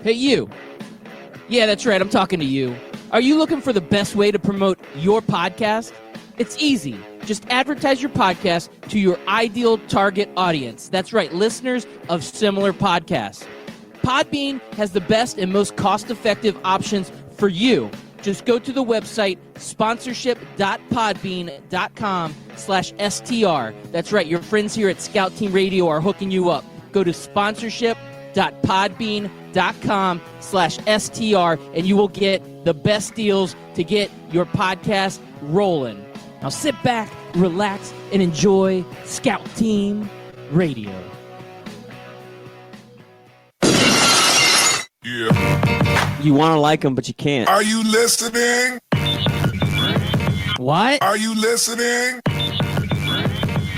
Hey, you. Yeah, that's right. I'm talking to you. Are you looking for the best way to promote your podcast? It's easy. Just advertise your podcast to your ideal target audience. That's right, listeners of similar podcasts. Podbean has the best and most cost-effective options for you. Just go to the website sponsorship.podbean.com/STR. That's right, your friends here at Scout Team Radio are hooking you up. Go to sponsorship.podbean.com/STR and you will get the best deals to get your podcast rolling. Now sit back, relax, and enjoy Scout Team Radio. Yeah. You want to like them, but you can't. Are you listening? What? Are you listening?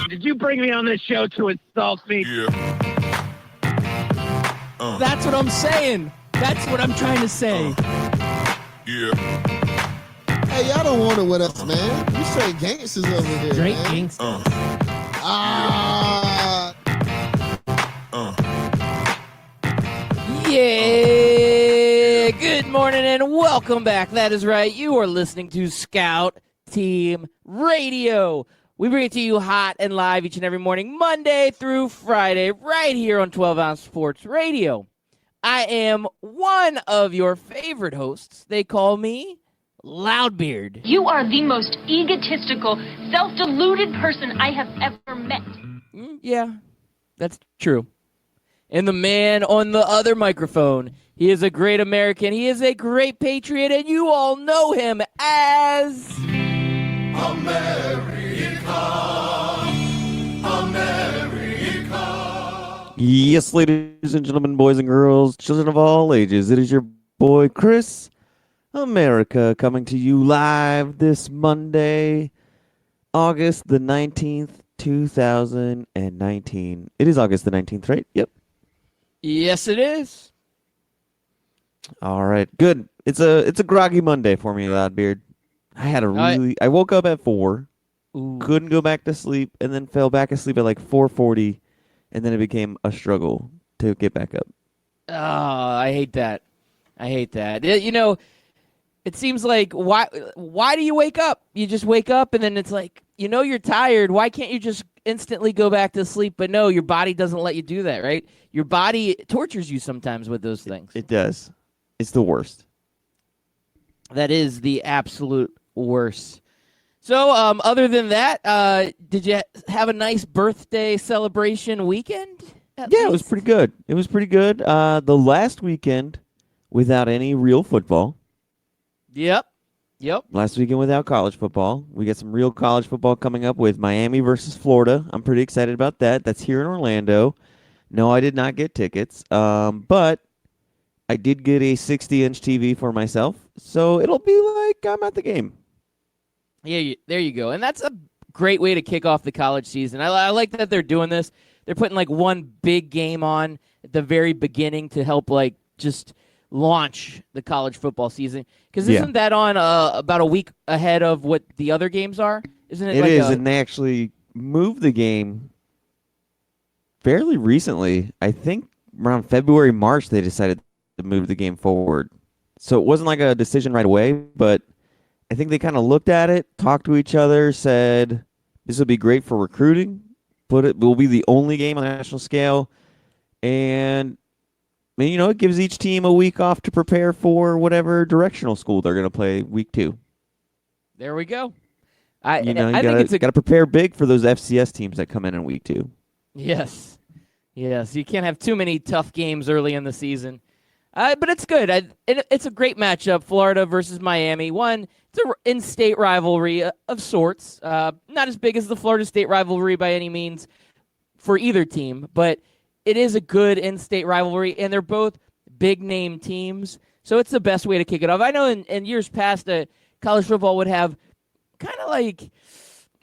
Did you bring me on this show to insult me? Yeah. That's what I'm saying. That's what I'm trying to say. Yeah. Hey, y'all don't want it with us, man. You straight gangsters over here, Straight man. gangsters. Yeah. Good morning and welcome back. That is right. You are listening to Scout Team Radio. We bring it to you hot and live each and every morning, Monday through Friday, right here on 12 Ounce Sports Radio. I am one of your favorite hosts. They call me Loudbeard. You are the most egotistical, self-deluded person I have ever met. Yeah, that's true. And the man on the other microphone, he is a great American. He is a great patriot, and you all know him as... Yes, ladies and gentlemen, boys and girls, children of all ages, it is your boy, Chris America, coming to you live this Monday, August the 19th, 2019. It is August the 19th, right? Yep. Yes, it is. All right, good. It's a groggy Monday for me, Loudbeard. I woke up at 4, couldn't go back to sleep, and then fell back asleep at like 4:40, and then it became a struggle to get back up. Oh, I hate that. You know, it seems like, why do you wake up? You just wake up, and then it's like, you know you're tired. Why can't you just instantly go back to sleep? But no, your body doesn't let you do that, right? Your body tortures you sometimes with those things. It does. It's the worst. That is the absolute worst. So, other than that, did you have a nice birthday celebration weekend? Yeah, it was pretty good. The last weekend without any real football. Yep. Last weekend without college football. We got some real college football coming up with Miami versus Florida. I'm pretty excited about that. That's here in Orlando. No, I did not get tickets, but I did get a 60-inch TV for myself, so it'll be like I'm at the game. Yeah, there you go. And that's a great way to kick off the college season. I like that they're doing this. They're putting like one big game on at the very beginning to help like just launch the college football season. Because isn't that on about a week ahead of what the other games are? Isn't it? It is, and they actually moved the game fairly recently. I think around February, March, they decided to move the game forward. So it wasn't like a decision right away, but I think they kind of looked at it, talked to each other, said this will be great for recruiting, but it will be the only game on the national scale. And, I mean, you know, it gives each team a week off to prepare for whatever directional school they're going to play week 2. There we go. I think it's got to prepare big for those FCS teams that come in week 2. Yes. You can't have too many tough games early in the season. But it's good. It's a great matchup, Florida versus Miami. It's an in-state rivalry of sorts. Not as big as the Florida State rivalry by any means for either team, but it is a good in-state rivalry, and they're both big-name teams, so it's the best way to kick it off. I know in years past, college football would have kind of like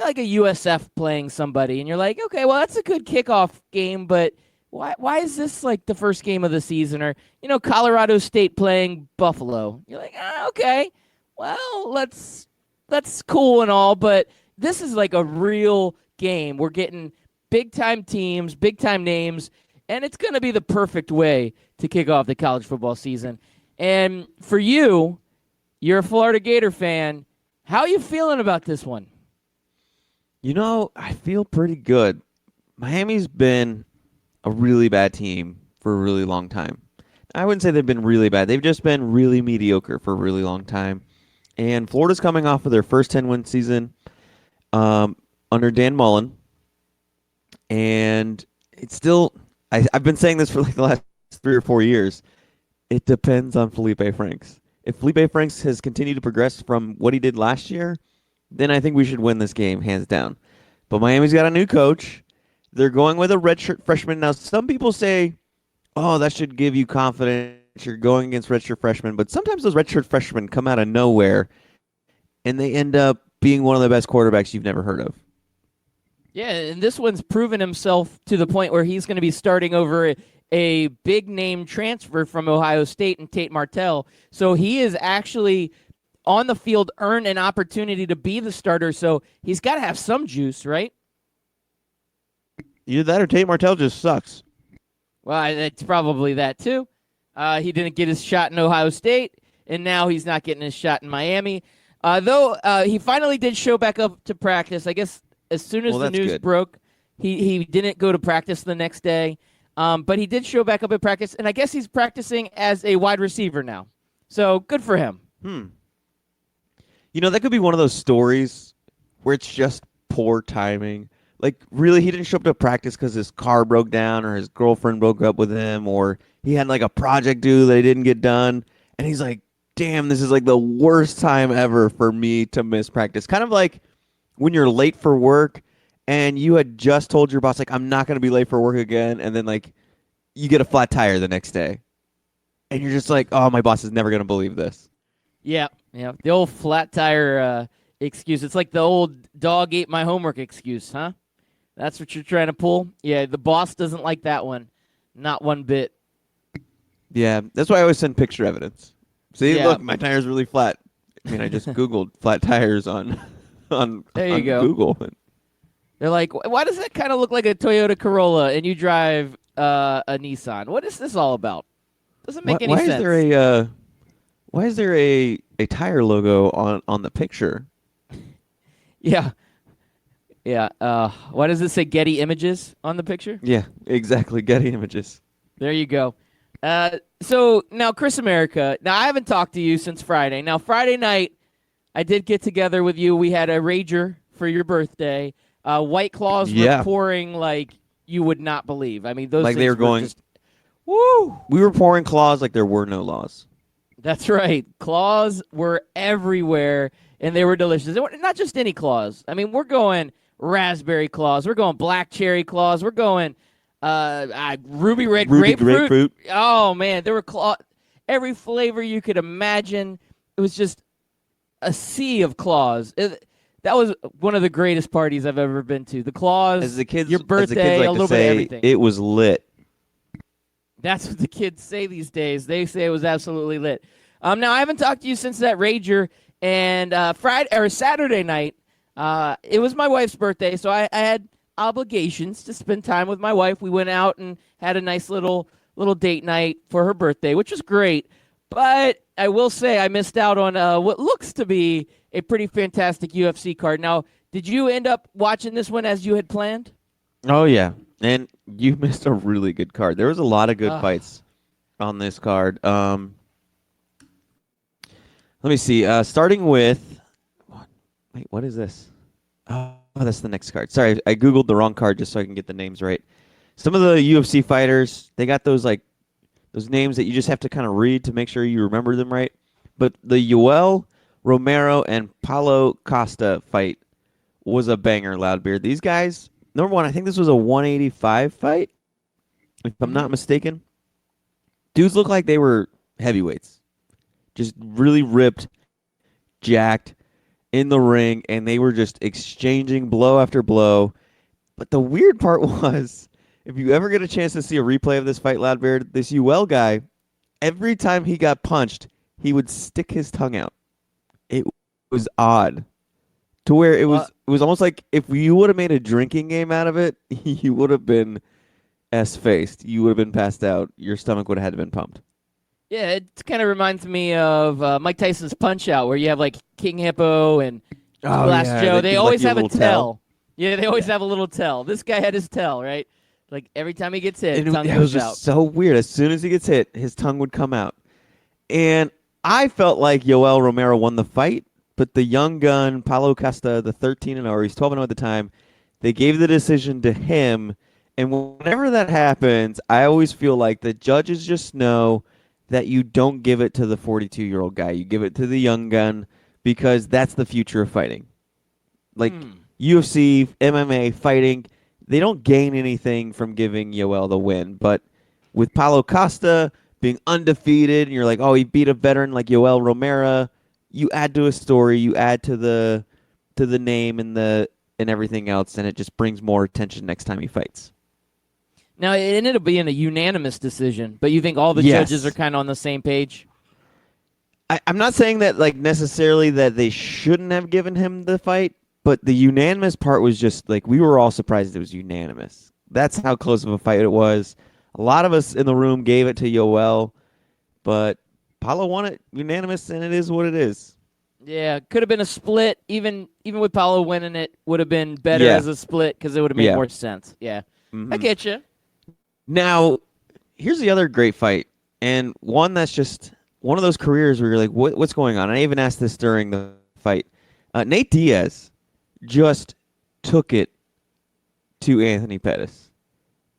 a USF playing somebody, and you're like, okay, well, that's a good kickoff game, but why is this like the first game of the season? Or, you know, Colorado State playing Buffalo. You're like, okay, well, that's cool and all, but this is like a real game. We're getting big-time teams, big-time names, and it's going to be the perfect way to kick off the college football season. And for you, you're a Florida Gator fan. How are you feeling about this one? I feel pretty good. Miami's been a really bad team for a really long time. I wouldn't say they've been really bad. They've just been really mediocre for a really long time. And Florida's coming off of their first 10-win season under Dan Mullen. And it's still, I've been saying this for like the last 3 or 4 years. It depends on Felipe Franks. If Felipe Franks has continued to progress from what he did last year, then I think we should win this game, hands down. But Miami's got a new coach. They're going with a redshirt freshman. Now, some people say, oh, that should give you confidence. You're going against redshirt freshmen. But sometimes those redshirt freshmen come out of nowhere, and they end up being one of the best quarterbacks you've never heard of. Yeah, and this one's proven himself to the point where he's going to be starting over a big-name transfer from Ohio State and Tate Martell. So he is actually on the field, earned an opportunity to be the starter. So he's got to have some juice, right? Either that or Tate Martell just sucks. Well, it's probably that too. He didn't get his shot in Ohio State, and now he's not getting his shot in Miami. Though he finally did show back up to practice. I guess as soon as the news broke, he didn't go to practice the next day. But he did show back up at practice, and I guess he's practicing as a wide receiver now. So good for him. That could be one of those stories where it's just poor timing. Like, really, he didn't show up to practice because his car broke down or his girlfriend broke up with him or he had, like, a project due that he didn't get done. And he's like, damn, this is, like, the worst time ever for me to miss practice. Kind of like when you're late for work and you had just told your boss, like, I'm not going to be late for work again. And then, like, you get a flat tire the next day. And you're just like, oh, my boss is never going to believe this. Yeah. The old flat tire excuse. It's like the old dog ate my homework excuse, huh? That's what you're trying to pull? Yeah, the boss doesn't like that one. Not one bit. Yeah, that's why I always send picture evidence. See, Yeah. look, my tire's really flat. I mean, I just Googled flat tires on There you go. Google. They're like, why does that kind of look like a Toyota Corolla and you drive a Nissan? What is this all about? Doesn't make any sense. Why is there a tire logo on the picture? Yeah. Why does it say Getty Images on the picture? Yeah, exactly. Getty Images. There you go. So now, Chris America. Now, I haven't talked to you since Friday. Now, Friday night, I did get together with you. We had a rager for your birthday. White Claws were pouring like you would not believe. I mean, those like things they were going. just, woo! We were pouring claws like there were no laws. That's right. Claws were everywhere, and they were delicious. They were not just any claws. I mean, we're going raspberry claws. We're going black cherry claws. We're going ruby red grapefruit. Oh, man. There were every flavor you could imagine. It was just a sea of claws. That was one of the greatest parties I've ever been to. The claws, as the kids, your birthday, a little bit of everything. It was lit. That's what the kids say these days. They say it was absolutely lit. Now, I haven't talked to you since that rager, and Saturday night, it was my wife's birthday, so I had obligations to spend time with my wife. We went out and had a nice little date night for her birthday, which was great. But I will say I missed out on what looks to be a pretty fantastic UFC card. Now, did you end up watching this one as you had planned? Oh, yeah. And you missed a really good card. There was a lot of good fights on this card. Let me see. Starting with... Wait, what is this? Oh, that's the next card. Sorry, I Googled the wrong card just so I can get the names right. Some of the UFC fighters, they got those names that you just have to kind of read to make sure you remember them right. But the Yoel Romero and Paulo Costa fight was a banger, Loudbeard. These guys... Number one, I think this was a 185 fight, if I'm not mistaken. Dudes look like they were heavyweights. Just really ripped, jacked, in the ring, and they were just exchanging blow after blow. But the weird part was, if you ever get a chance to see a replay of this fight, Loudbeard, this UL guy, every time he got punched, he would stick his tongue out. It was odd. To where it was almost like if you would have made a drinking game out of it, you would have been faced, you would have been passed out. Your stomach would have had to been pumped. Yeah, it kind of reminds me of Mike Tyson's Punch Out, where you have like King Hippo and Glass Joe. They always have a tell. Yeah, they always have a little tell. This guy had his tell, right? Like every time he gets hit, tongue It goes was out. just so weird. As soon as he gets hit, his tongue would come out. And I felt like Yoel Romero won the fight, but the young gun, Paulo Costa, the 13-0, or he's 12-0 at the time, they gave the decision to him. And whenever that happens, I always feel like the judges just know that you don't give it to the 42-year-old guy. You give it to the young gun because that's the future of fighting. Like UFC, MMA, fighting, they don't gain anything from giving Yoel the win. But with Paulo Costa being undefeated, and you're like, oh, he beat a veteran like Yoel Romero, you add to a story, you add to the name and everything else, and it just brings more attention next time he fights. Now, it ended up being a unanimous decision, but you think all the judges are kind of on the same page? I'm not saying that like necessarily that they shouldn't have given him the fight, but the unanimous part was just like we were all surprised it was unanimous. That's how close of a fight it was. A lot of us in the room gave it to Yoel, but Paulo won it unanimous, and it is what it is. Yeah, could have been a split. Even with Paulo winning, it would have been better as a split because it would have made more sense. Yeah, I get you. Now, here's the other great fight, and one that's just one of those careers where you're like, what's going on? I even asked this during the fight. Nate Diaz just took it to Anthony Pettis.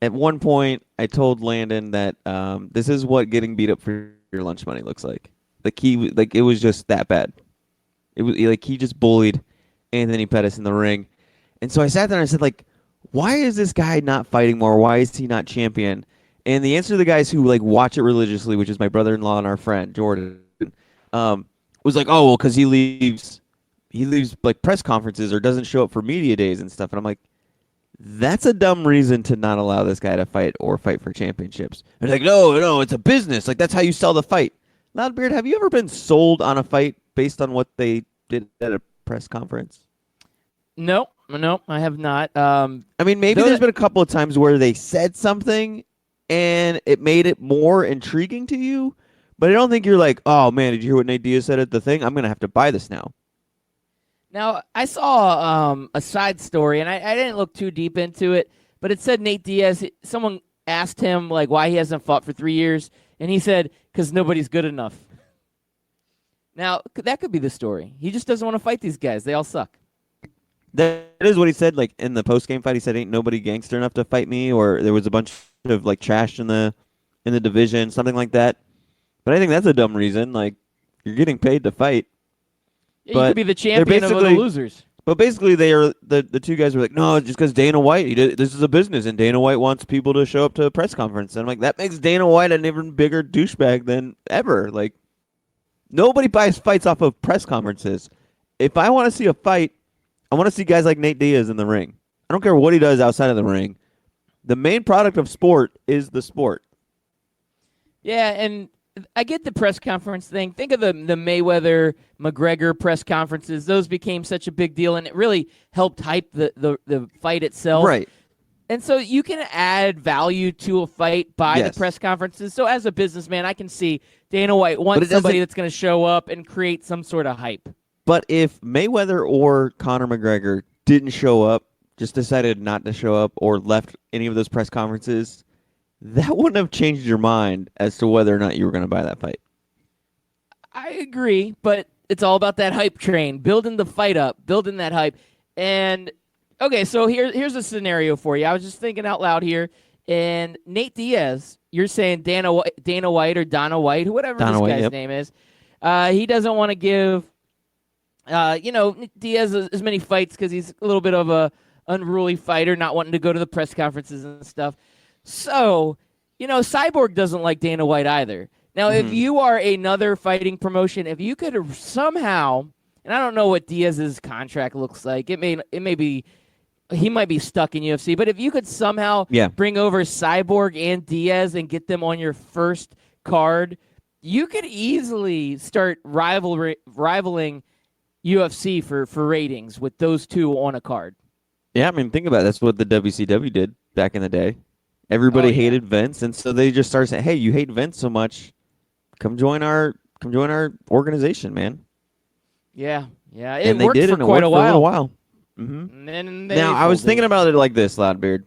At one point, I told Landon that this is what getting beat up for your lunch money looks like. It was just that bad. It was like he just bullied Anthony Pettis in the ring, and so I sat there and I said, like, why is this guy not fighting more? Why is he not champion? And the answer to the guys who like watch it religiously, which is my brother-in-law and our friend Jordan, was like, oh well, because he leaves like press conferences or doesn't show up for media days and stuff. And I'm like, that's a dumb reason to not allow this guy to fight or fight for championships. And they're like, no, it's a business. Like that's how you sell the fight. Loudbeard, have you ever been sold on a fight based on what they did at a press conference? No, I have not. I mean, maybe there's been a couple of times where they said something and it made it more intriguing to you, but I don't think you're like, oh man, did you hear what Nate Diaz said at the thing? I'm going to have to buy this now. Now, I saw a side story, and I didn't look too deep into it, but it said Nate Diaz, someone asked him like why he hasn't fought for 3 years, and he said, because nobody's good enough. Now, that could be the story. He just doesn't want to fight these guys. They all suck. That is what he said. Like in the post-game fight, he said, "Ain't nobody gangster enough to fight me," or there was a bunch of like trash in the division, something like that. But I think that's a dumb reason. Like you're getting paid to fight. Yeah, you could be the champion of the losers. But basically, they are the two guys were like, "No, just because Dana White, this is a business, and Dana White wants people to show up to a press conference." And I'm like, that makes Dana White an even bigger douchebag than ever. Like nobody buys fights off of press conferences. If I want to see a fight, I want to see guys like Nate Diaz in the ring. I don't care what he does outside of the ring. The main product of sport is the sport. Yeah, and I get the press conference thing. Think of the Mayweather-McGregor press conferences. Those became such a big deal, and it really helped hype the fight itself. Right. And so you can add value to a fight by the press conferences. So as a businessman, I can see Dana White wants somebody that's going to show up and create some sort of hype. But if Mayweather or Conor McGregor didn't show up, just decided not to show up, or left any of those press conferences, that wouldn't have changed your mind as to whether or not you were going to buy that fight. I agree, but it's all about that hype train, building the fight up, building that hype. And, okay, so here's a scenario for you. I was just thinking out loud here. And Nate Diaz, you're saying Dana White or Dana White, whatever this guy's name is, he doesn't want to give Diaz as many fights because he's a little bit of a unruly fighter, not wanting to go to the press conferences and stuff. So, Cyborg doesn't like Dana White either. Now, if you are another fighting promotion, if you could somehow, and I don't know what Diaz's contract looks like, it may be, he might be stuck in UFC, but if you could somehow bring over Cyborg and Diaz and get them on your first card, you could easily start rivaling UFC for ratings with those two on a card. Yeah, I mean, think about it. That's what the WCW did back in the day. Everybody Oh, yeah. hated Vince, and so they just started saying, "Hey, you hate Vince so much, come join our organization, man." Yeah, it And they worked did, for and it quite worked a for a little while. while. hmm And then they Now, I was folded. thinking about it like this, Loudbeard.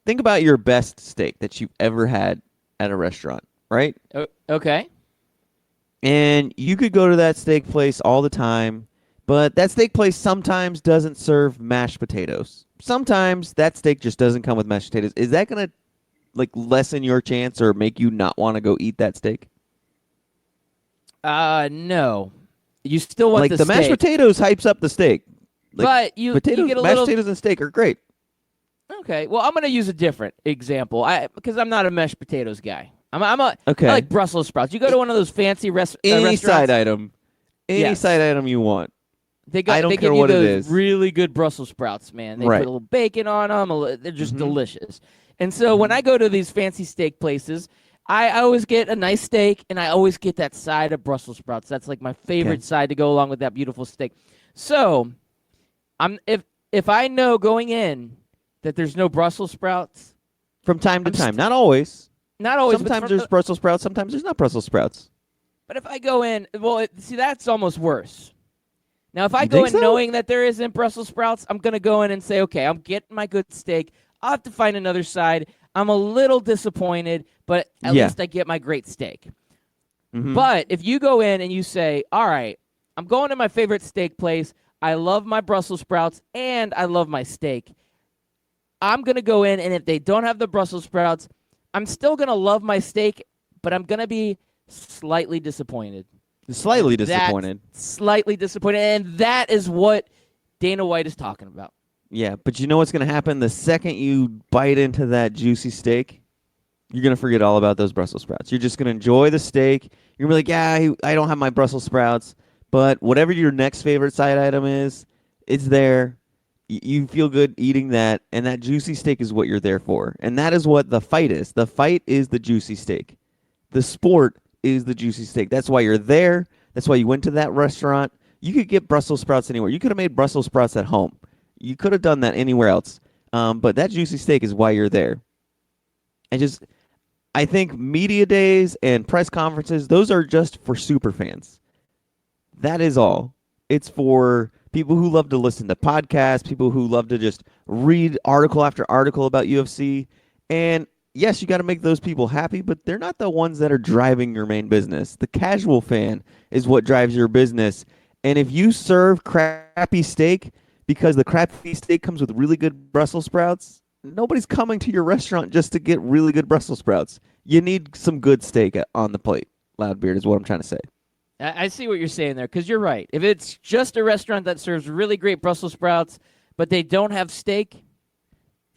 Think about your best steak that you've ever had at a restaurant, right? Okay. And you could go to that steak place all the time, but that steak place sometimes doesn't serve mashed potatoes. Sometimes that steak just doesn't come with mashed potatoes. Is that gonna like lessen your chance or make you not want to go eat that steak? No. You still want Like the mashed steak, potatoes hypes up the steak. Like, but you potatoes, get a mashed little. potatoes and steak are great. Okay. Well, I'm gonna use a different example. Because I'm not a mashed potatoes guy. I Okay. like Brussels sprouts. You go to one of those fancy Any restaurants. side item, Yes. side item you want. They got. I don't they care give you what it those is. really good Brussels sprouts, man. They Right. put a little bacon on them. They're just Mhm. delicious. And so when I go to these fancy steak places, I always get a nice steak, and I always get that side of Brussels sprouts. That's like my favorite Okay. side to go along with that beautiful steak. So, if I know going in that there's no Brussels sprouts, From time to I'm time, not always. not always. but Sometimes from- there's Brussels sprouts. Sometimes there's not Brussels sprouts. But if I go in, well, see, that's almost worse. Now, if I You go think in so? knowing that there isn't Brussels sprouts, I'm going to go in and say, okay, I'm getting my good steak. I'll have to find another side. I'm a little disappointed, but at Yeah. least I get my great steak. Mhm. But if you go in and you say, all right, I'm going to my favorite steak place. I love my Brussels sprouts and I love my steak. I'm going to go in, and if they don't have the Brussels sprouts, I'm still going to love my steak, but I'm going to be slightly disappointed. Slightly That's disappointed. Slightly disappointed. And that is what Dana White is talking about. Yeah, but you know what's going to happen the second you bite into that juicy steak? You're going to forget all about those Brussels sprouts. You're just going to enjoy the steak. You're going to be like, yeah, I don't have my Brussels sprouts. But whatever your next favorite side item is, it's there. You feel good eating that, and that juicy steak is what you're there for. And that is what the fight is. The fight is the juicy steak. The sport is the juicy steak. That's why you're there. That's why you went to that restaurant. You could get Brussels sprouts anywhere. You could have made Brussels sprouts at home. You could have done that anywhere else. But that juicy steak is why you're there. I think media days and press conferences, those are just for super fans. That is all. It's for people who love to listen to podcasts, people who love to just read article after article about UFC. And yes, you got to make those people happy, but they're not the ones that are driving your main business. The casual fan is what drives your business. And if you serve crappy steak because the crappy steak comes with really good Brussels sprouts, nobody's coming to your restaurant just to get really good Brussels sprouts. You need some good steak on the plate. Loudbeard is what I'm trying to say. I see what you're saying there, because you're right. If it's just a restaurant that serves really great Brussels sprouts, but they don't have steak,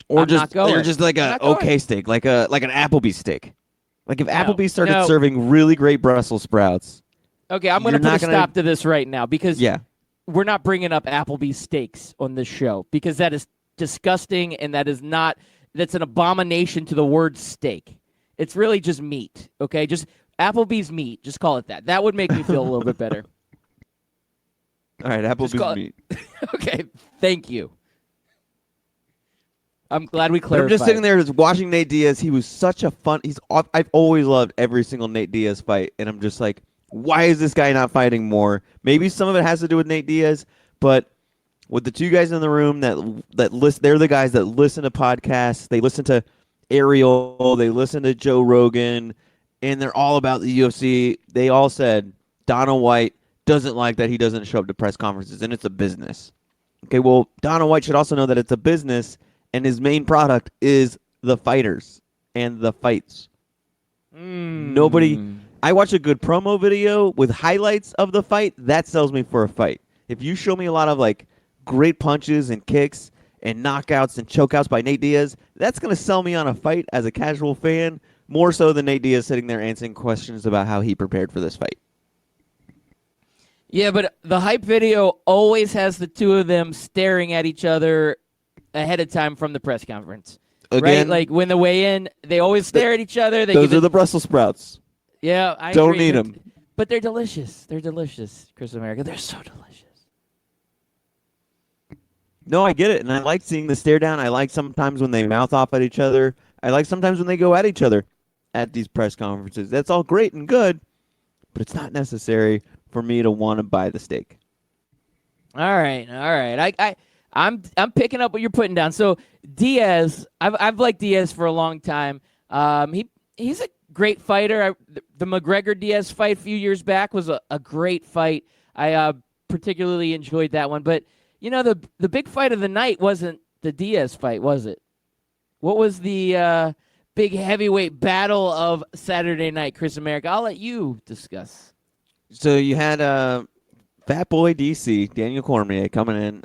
Or I'm not going. or just like I'm a not going. okay steak, like an Applebee's steak. Like if Applebee's started No. serving really great Brussels sprouts, okay, I'm going to You're put a not gonna- stop to this right now, because yeah, we're not bringing up Applebee's steaks on this show, because that is disgusting, and that's an abomination to the word steak. It's really just meat, okay? Just Applebee's meat. Just call it that. That would make me feel a little bit better. all right, call Applebee's it- meat. Okay, thank you. I'm glad we But clarified. I'm just sitting there just watching Nate Diaz. He was such a fun. I've always loved every single Nate Diaz fight, and I'm just like, why is this guy not fighting more? Maybe some of it has to do with Nate Diaz, but with the two guys in the room that list, they're the guys that listen to podcasts. They listen to Ariel. They listen to Joe Rogan, and they're all about the UFC. They all said Dana White doesn't like that he doesn't show up to press conferences, and it's a business. Okay, well, Dana White should also know that it's a business, and his main product is the fighters and the fights. Nobody. I watch a good promo video with highlights of the fight. That sells me for a fight. If you show me a lot of like great punches and kicks and knockouts and chokeouts by Nate Diaz, that's going to sell me on a fight as a casual fan, more so than Nate Diaz sitting there answering questions about how he prepared for this fight. Yeah, but the hype video always has the two of them staring at each other ahead of time from the press conference. Right? Again, Like when they weigh in, they always stare at each other. They those give are the Brussels sprouts. Yeah, I Don't agree. need They're- 'em. But they're delicious. They're delicious, Chris America. They're so delicious. No, I get it, and I like seeing the stare down. I like sometimes when they mouth off at each other. I like sometimes when they go at each other at these press conferences. That's all great and good, but it's not necessary for me to want to buy the steak. All right. I'm picking up what you're putting down. So Diaz, I've liked Diaz for a long time. He's a great fighter. The McGregor Diaz fight a few years back was a great fight. I particularly enjoyed that one. But the big fight of the night wasn't the Diaz fight, was it? What was the big heavyweight battle of Saturday night, Chris America? I'll let you discuss. So you had Fat Boy DC, Daniel Cormier, coming in.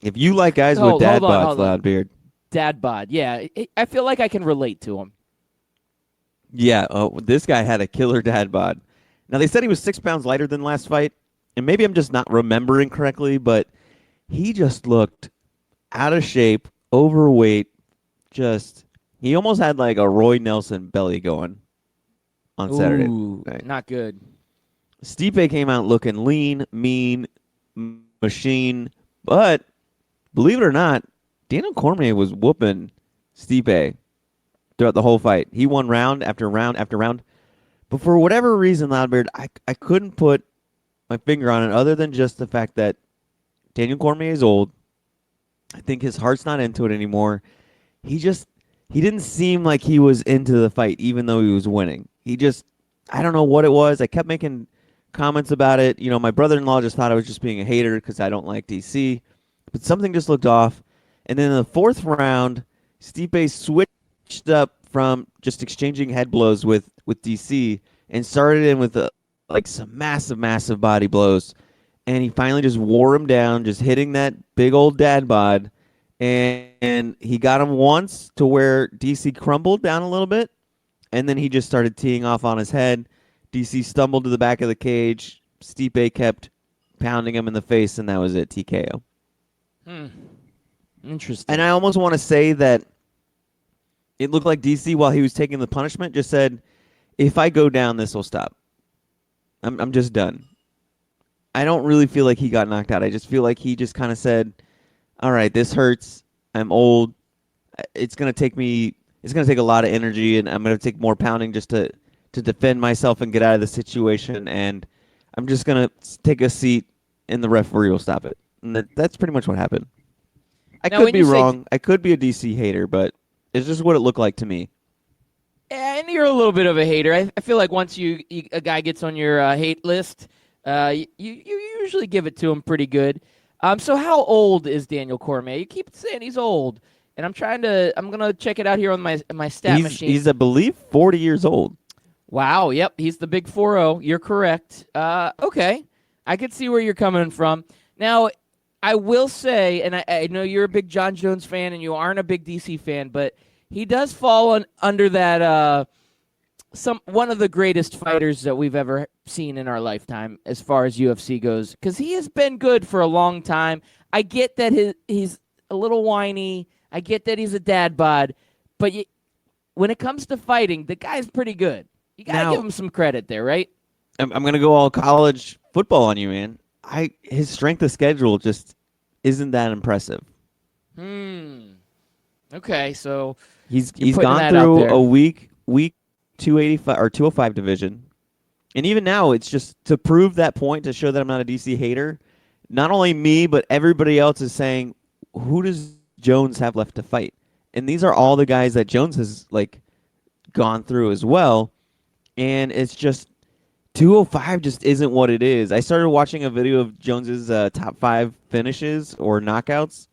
If you like guys with dad bods, Loudbeard. Dad bod, yeah. I feel like I can relate to him. Yeah, this guy had a killer dad bod. Now, they said he was 6 pounds lighter than last fight, and maybe I'm just not remembering correctly, but he just looked out of shape, overweight, he almost had like a Roy Nelson belly going on Saturday night. Not good. Stipe came out looking lean, mean, machine, but believe it or not, Daniel Cormier was whooping Stipe throughout the whole fight. He won round after round after round. But for whatever reason, Loudbeard, I couldn't put my finger on it other than just the fact that Daniel Cormier is old. I think his heart's not into it anymore. He didn't seem like he was into the fight, even though he was winning. I don't know what it was. I kept making comments about it. My brother-in-law just thought I was just being a hater because I don't like DC. But something just looked off. And then in the 4th round, Stipe switched up from just exchanging head blows with DC and started in with some massive, massive body blows. And he finally just wore him down, just hitting that big old dad bod. And he got him once to where DC crumbled down a little bit. And then he just started teeing off on his head. DC stumbled to the back of the cage. Stipe kept pounding him in the face, and that was it, TKO. Interesting. And I almost want to say that it looked like DC, while he was taking the punishment, just said, if I go down, this will stop. I'm just done. I don't really feel like he got knocked out. I just feel like he just kind of said, all right, this hurts. I'm old. It's going to take a lot of energy, and I'm going to take more pounding just to defend myself and get out of the situation. And I'm just going to take a seat, and the referee will stop it. And that's pretty much what happened. I could be wrong. I could be a DC hater, but it's just what it looked like to me. And you're a little bit of a hater. I feel like once a guy gets on your hate list, you usually give it to him pretty good. So how old is Daniel Cormier? You keep saying he's old, and I'm gonna check it out here on my stat machine. He's, I believe, 40 years old. Wow. Yep. He's the big 4-0. You're correct. Okay. I could see where you're coming from. Now, I will say, and I know you're a big John Jones fan, and you aren't a big DC fan, but he does fall under that one of the greatest fighters that we've ever seen in our lifetime as far as UFC goes, because he has been good for a long time. I get that he's a little whiny. I get that he's a dad bod, but when it comes to fighting, the guy's pretty good. You got to give him some credit there, right? I'm going to go all college football on you, man. His strength of schedule just isn't that impressive. Okay, so he's gone through a weak 285 or 205 division. And even now, it's just to prove that point, to show that I'm not a DC hater. Not only me, but everybody else is saying, who does Jones have left to fight? And these are all the guys that Jones has gone through as well. And it's just 205 just isn't what it is. I started watching a video of Jones's top 5 finishes or knockouts.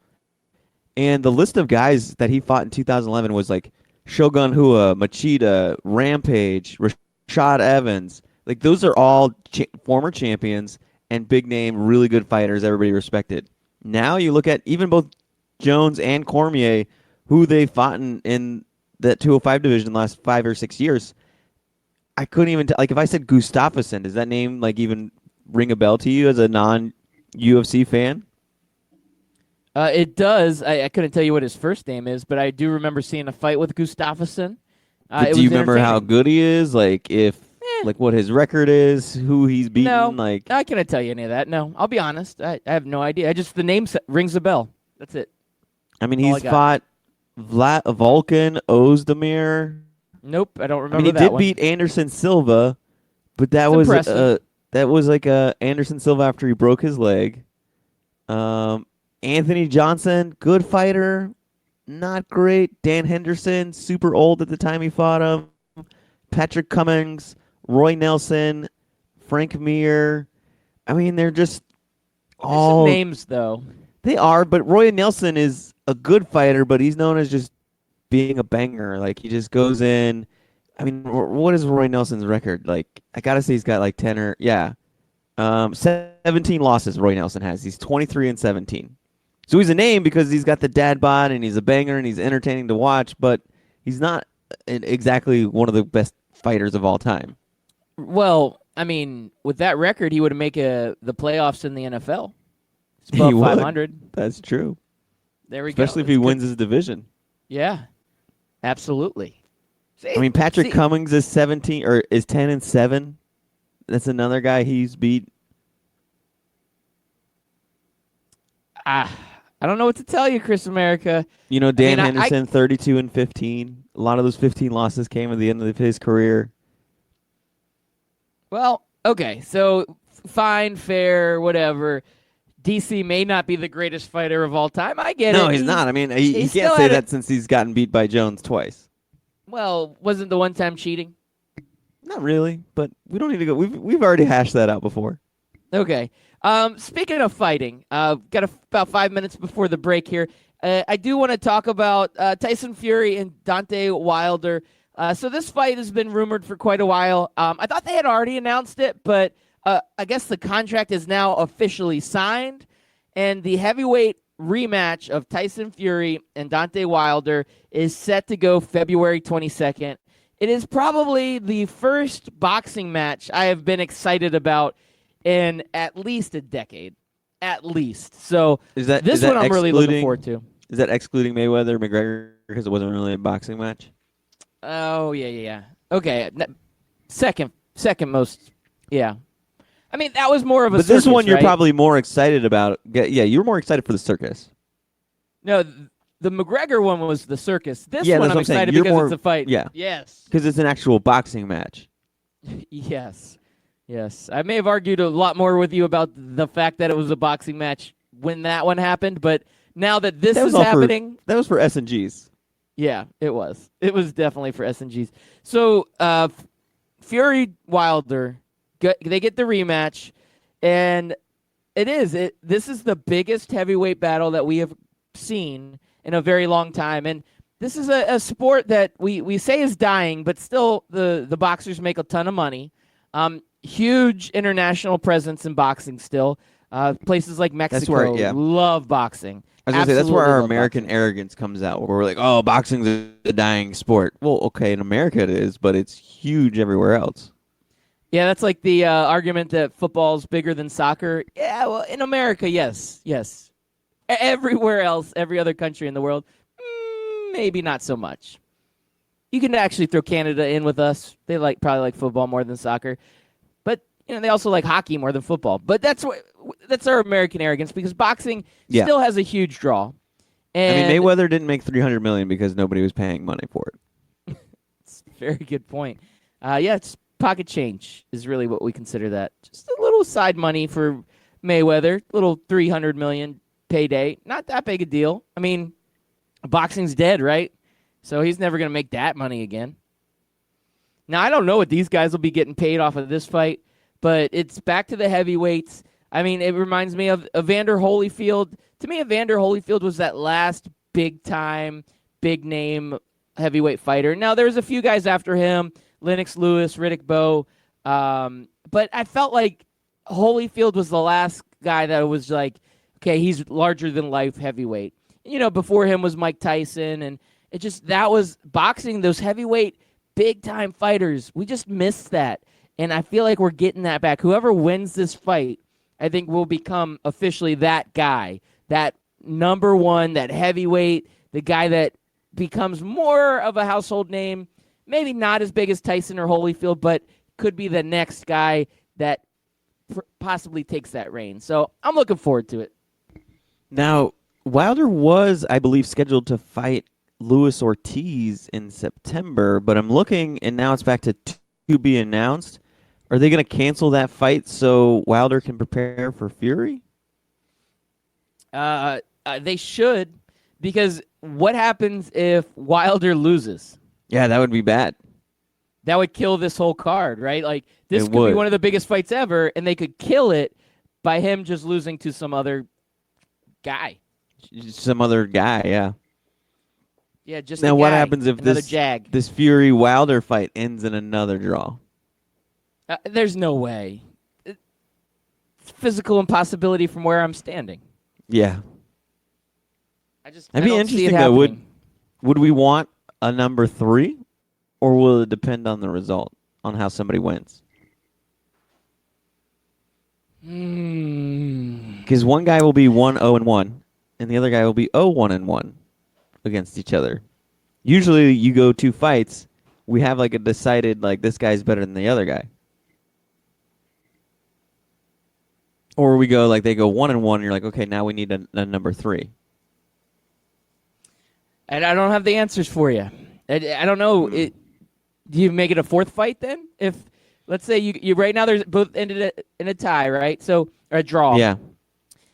And the list of guys that he fought in 2011 was Shogun Rua, Machida, Rampage, Rashad Evans. Those are all former champions and big name, really good fighters everybody respected. Now you look at even both Jones and Cormier, who they fought in that 205 division the last 5 or 6 years. I couldn't even tell. If I said Gustafsson, does that name even ring a bell to you as a non-UFC fan? It does. I couldn't tell you what his first name is, but I do remember seeing a fight with Gustafsson. Do you remember how good he is? What his record is, who he's beaten? No, I couldn't tell you any of that. No, I'll be honest. I have no idea. The name rings a bell. That's it. I mean, he's fought Volkan Ozdemir. Nope, I don't remember I mean, he that did one. beat Anderson Silva, but that It's was impressive. Anderson Silva after he broke his leg. Anthony Johnson, good fighter, not great. Dan Henderson, super old at the time he fought him. Patrick Cummings, Roy Nelson, Frank Mir. I mean, they're just There's all some names though. they are, but Roy Nelson is a good fighter, but he's known as just being a banger. Like he just goes in. I mean, what is Roy Nelson's record? Like I gotta say he's got like 10 or 17 losses. Roy Nelson has. He's 23-17. So he's a name because he's got the dad bod and he's a banger and he's entertaining to watch, but he's not exactly one of the best fighters of all time. Well, I mean, with that record, he would make the playoffs in the NFL. It's He above would. 500. That's true. There we go. Especially if he That's good. wins his division. Yeah, absolutely. I mean, Patrick Cummings is 17 or is 10-7. That's another guy he's beat. I don't know what to tell you, Chris America. You know, Dan I- Henderson, 32-15. A lot of those 15 losses came at the end of his career. Well, okay, so fine, fair, whatever. DC may not be the greatest fighter of all time. I get it. No, he's not. I mean, he he can't still say had that since he's gotten beat by Jones twice. Well, wasn't the one time cheating? Not really, but we don't need to go. We've already hashed that out before. Okay. Speaking of fighting, got about 5 minutes before the break here. I do want to talk about Tyson Fury and Deontay Wilder. So this fight has been rumored for quite a while. I thought they had already announced it, but I guess the contract is now officially signed, and the heavyweight rematch of Tyson Fury and Deontay Wilder is set to go February 22nd. It is probably the first boxing match I have been excited about in at least a decade. At least. So Is that this is that one I'm really looking excluding- forward to. Is that excluding Mayweather McGregor because it wasn't really a boxing match? Oh, yeah. Okay. Second most. Yeah. I mean, that was more of a But this circus, one you're right? probably more excited about. Yeah, you're more excited for the circus. No, the McGregor one was the circus. This Yeah, one that's I'm what I'm saying. excited You're because more- it's a fight. yeah. Yes. Because it's an actual boxing match. Yes. I may have argued a lot more with you about the fact that it was a boxing match when that one happened, but now that this That was is all for- happening, That was for S&Gs. yeah, it was. It was definitely for S&Gs. So, Fury Wilder, they get the rematch, and this is the biggest heavyweight battle that we have seen in a very long time. And this is a sport that we say is dying, but still the boxers make a ton of money. Huge international presence in boxing still. Places like Mexico where- yeah. love boxing. I was going to say, that's where Absolutely our love American boxing. arrogance comes out, where we're like, oh, boxing's a dying sport. Well, okay, in America it is, but it's huge everywhere else. Yeah, that's like the argument that football's bigger than soccer. Yeah, well, in America, yes. Everywhere else, every other country in the world, maybe not so much. You can actually throw Canada in with us. They probably like football more than soccer, but they also like hockey more than football. But that's our American arrogance because boxing Yeah. still has a huge draw. And I mean, Mayweather didn't make $300 million because nobody was paying money for it. It's a very good point. It's pocket change is really what we consider that. Just a little side money for Mayweather, little $300 million payday. Not that big a deal. I mean, boxing's dead, right? So he's never going to make that money again. Now, I don't know what these guys will be getting paid off of this fight, but it's back to the heavyweights. I mean, it reminds me of Evander Holyfield. To me, Evander Holyfield was that last big-time, big-name heavyweight fighter. Now, there was a few guys after him, Lennox Lewis, Riddick Bowe, but I felt like Holyfield was the last guy that was like, okay, he's larger-than-life heavyweight. Before him was Mike Tyson, and that was boxing, those heavyweight, big-time fighters. We just missed that, and I feel like we're getting that back. Whoever wins this fight, I think will become officially that guy, that number one, that heavyweight, the guy that becomes more of a household name, maybe not as big as Tyson or Holyfield, but could be the next guy that possibly takes that reign. So I'm looking forward to it. Now, Wilder was, I believe, scheduled to fight Luis Ortiz in September, but I'm looking, and now it's back to be announced. Are they going to cancel that fight so Wilder can prepare for Fury? They should, because what happens if Wilder loses? Yeah, that would be bad. That would kill this whole card, right? Like, this It could be would. one of the biggest fights ever, and they could kill it by him just losing to some other guy. Some other guy, yeah. Yeah, just Now, a what guy, happens if another this jag? this Fury Wilder fight ends in another draw? There's no way. It's physical impossibility from where I'm standing. Yeah, I just that'd be I don't see it interesting though. happening. Would we want a number 3, or will it depend on the result, on how somebody wins? Because one guy will be 1-0-1, and the other guy will be 0-1-1 against each other. Usually, you go 2 fights, we have like a decided like this guy's better than the other guy, or we go like they go 1-1, and you're like, okay, now we need a number 3. And I don't have the answers for you. I don't know. Do you make it a 4th fight then? If let's say you right now there's both ended in a tie, right? So or a draw. Yeah,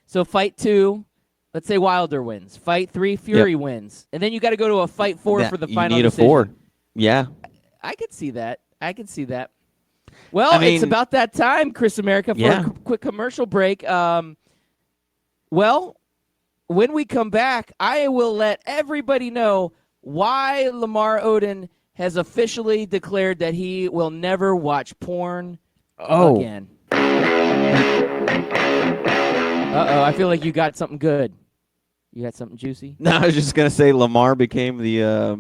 So fight 2, let's say Wilder wins. Fight 3, Fury wins, and then you got to go to a fight 4 for the final. You need decision. a 4. Yeah. I could see that. Well, I it's mean- about that time, Chris America, for Yeah. a quick commercial break. Well, when we come back, I will let everybody know why Lamar Odom has officially declared that he will never watch porn again. Uh-oh, I feel like you got something good. You got something juicy? No, I was just gonna say Lamar became the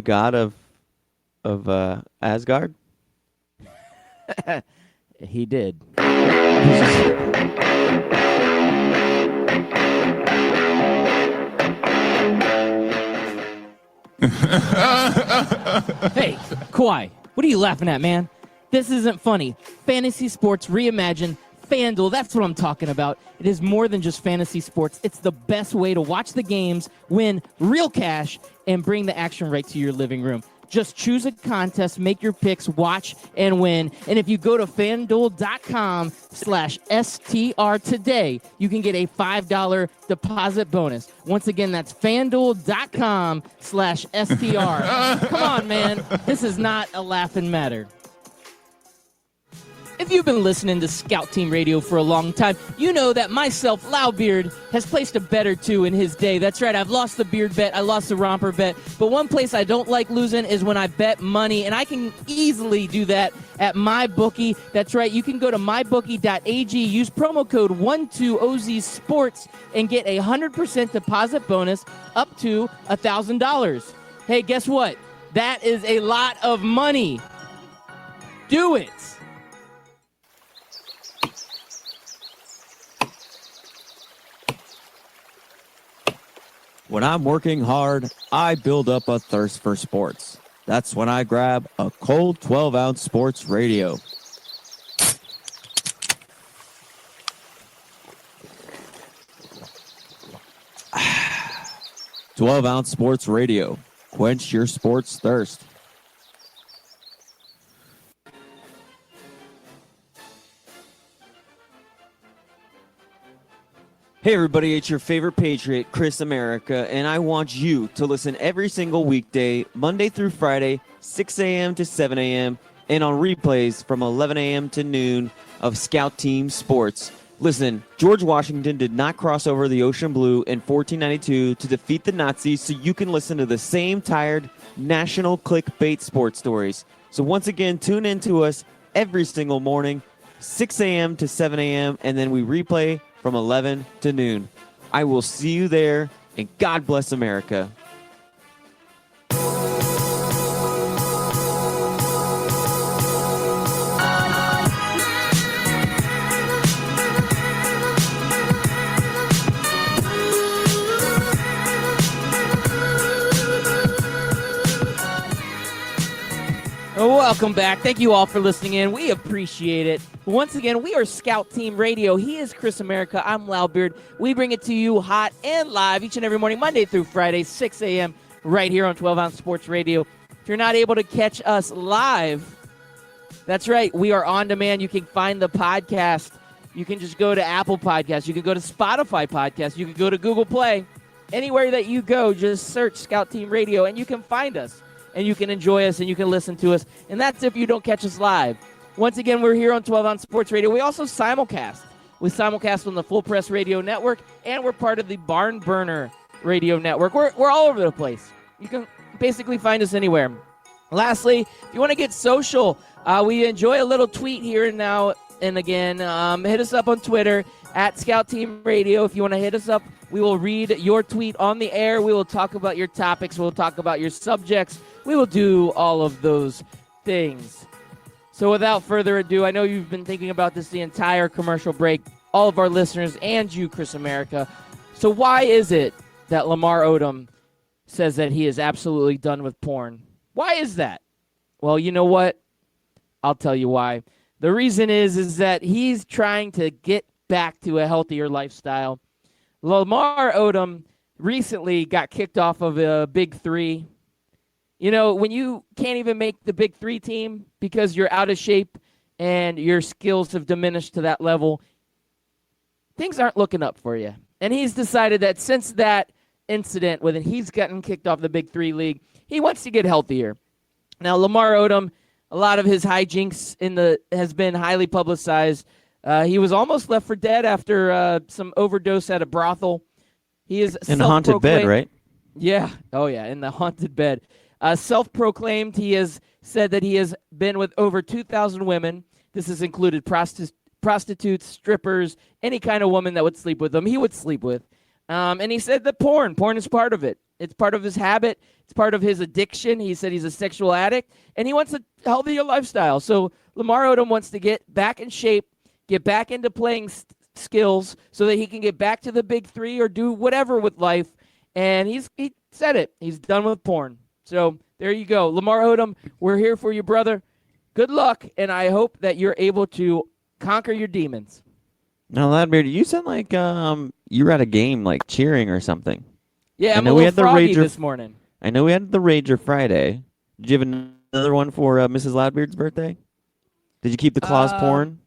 god of Asgard. He did. Hey, Kawhi, what are you laughing at, man? This isn't funny. Fantasy sports reimagined. FanDuel, that's what I'm talking about. It is more than just fantasy sports. It's the best way to watch the games, win real cash, and bring the action right to your living room. Just choose a contest, make your picks, watch, and win. And if you go to FanDuel.com/STR today, you can get a $5 deposit bonus. Once again, that's FanDuel.com/STR. Come on, man. This is not a laughing matter. If you've been listening to Scout Team Radio for a long time, you know that myself, Loudbeard, has placed a bet or two in his day. That's right, I've lost the beard bet, I lost the romper bet, but one place I don't like losing is when I bet money, and I can easily do that at MyBookie. That's right, you can go to mybookie.ag, use promo code 12OZSports, and get a 100% deposit bonus up to $1,000. Hey, guess what? That is a lot of money. Do it. When I'm working hard, I build up a thirst for sports. That's when I grab a cold 12-ounce sports radio. "12-ounce sports radio. Quench your sports thirst." Hey everybody, it's your favorite Patriot, Chris America, and I want you to listen every single weekday, Monday through Friday, 6 a.m. to 7 a.m., and on replays from 11 a.m. to noon of Scout Team Sports. Listen, George Washington did not cross over the ocean blue in 1492 to defeat the Nazis, so you can listen to the same tired national clickbait sports stories. So once again, tune in to us every single morning, 6 a.m. to 7 a.m., and then we replay from 11 to noon. I will see you there, and God bless America. Welcome back. Thank you all for listening in. We appreciate it. Once again, we are Scout Team Radio. He is Chris America. I'm Loudbeard. We bring it to you hot and live each and every morning, Monday through Friday, 6 a.m., right here on 12 Ounce Sports Radio. If you're not able to catch us live, that's right, we are on demand. You can find the podcast. You can just go to Apple Podcasts. You can go to Spotify Podcasts. You can go to Google Play. Anywhere that you go, just search Scout Team Radio, and you can find us, and you can enjoy us, and you can listen to us. And that's if you don't catch us live. Once again, we're here on 12 Ounce Sports Radio. We also simulcast. We simulcast on the Full Press Radio Network, and we're part of the Barn Burner Radio Network. We're all over the place. You can basically find us anywhere. Lastly, if you want to get social, we enjoy a little tweet here and now and again. Hit us up on Twitter at Scout Team Radio. If you want to hit us up, we will read your tweet on the air. We will talk about your topics. We'll talk about your subjects. We will do all of those things. So without further ado, I know you've been thinking about this the entire commercial break, all of our listeners and you, Chris America. So why is it that Lamar Odom says that he is absolutely done with porn? Why is that? Well, you know what? I'll tell you why. The reason is that he's trying to get back to a healthier lifestyle. Lamar Odom recently got kicked off of a Big Three. You know, when you can't even make the Big Three team because you're out of shape and your skills have diminished to that level, things aren't looking up for you. And he's decided that since that incident when he's gotten kicked off the Big Three league, he wants to get healthier. Now, Lamar Odom, a lot of his hijinks has been highly publicized. He was almost left for dead after some overdose at a brothel. He is in a haunted bed, right? Yeah. Oh, yeah, in the haunted bed. Self-proclaimed, he has said that he has been with over 2,000 women. This has included prostitutes, strippers, any kind of woman that would sleep with him, he would sleep with. And he said that porn is part of it. It's part of his habit. It's part of his addiction. He said he's a sexual addict, and he wants a healthier lifestyle. So Lamar Odom wants to get back in shape, get back into playing skills so that he can get back to the Big Three or do whatever with life. And he said it. He's done with porn. So there you go. Lamar Odom, we're here for you, brother. Good luck, and I hope that you're able to conquer your demons. Now, Ladbeard, you sound like you were at a game, like cheering or something. Yeah, I'm a little froggy this morning. I know we had the Rager Friday. Did you have another one for Mrs. Loudbeard's birthday? Did you keep the claws pouring?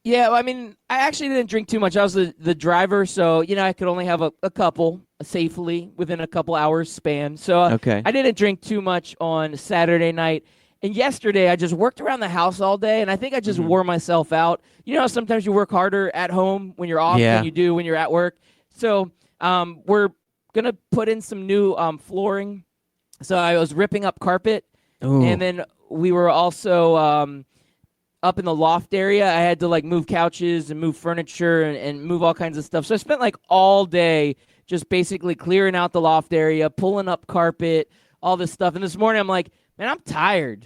Yeah, I mean, I actually didn't drink too much. I was the driver, so, I could only have a couple safely within a couple hours span. So okay. I didn't drink too much on Saturday night. And yesterday, I just worked around the house all day, and I think I just wore myself out. You know, sometimes you work harder at home when you're off than you do when you're at work. So we're going to put in some new flooring. So I was ripping up carpet, and then we were also up in the loft area. I had to, move couches and move furniture and move all kinds of stuff. So I spent, all day just basically clearing out the loft area, pulling up carpet, all this stuff. And this morning, I'm like, man, I'm tired.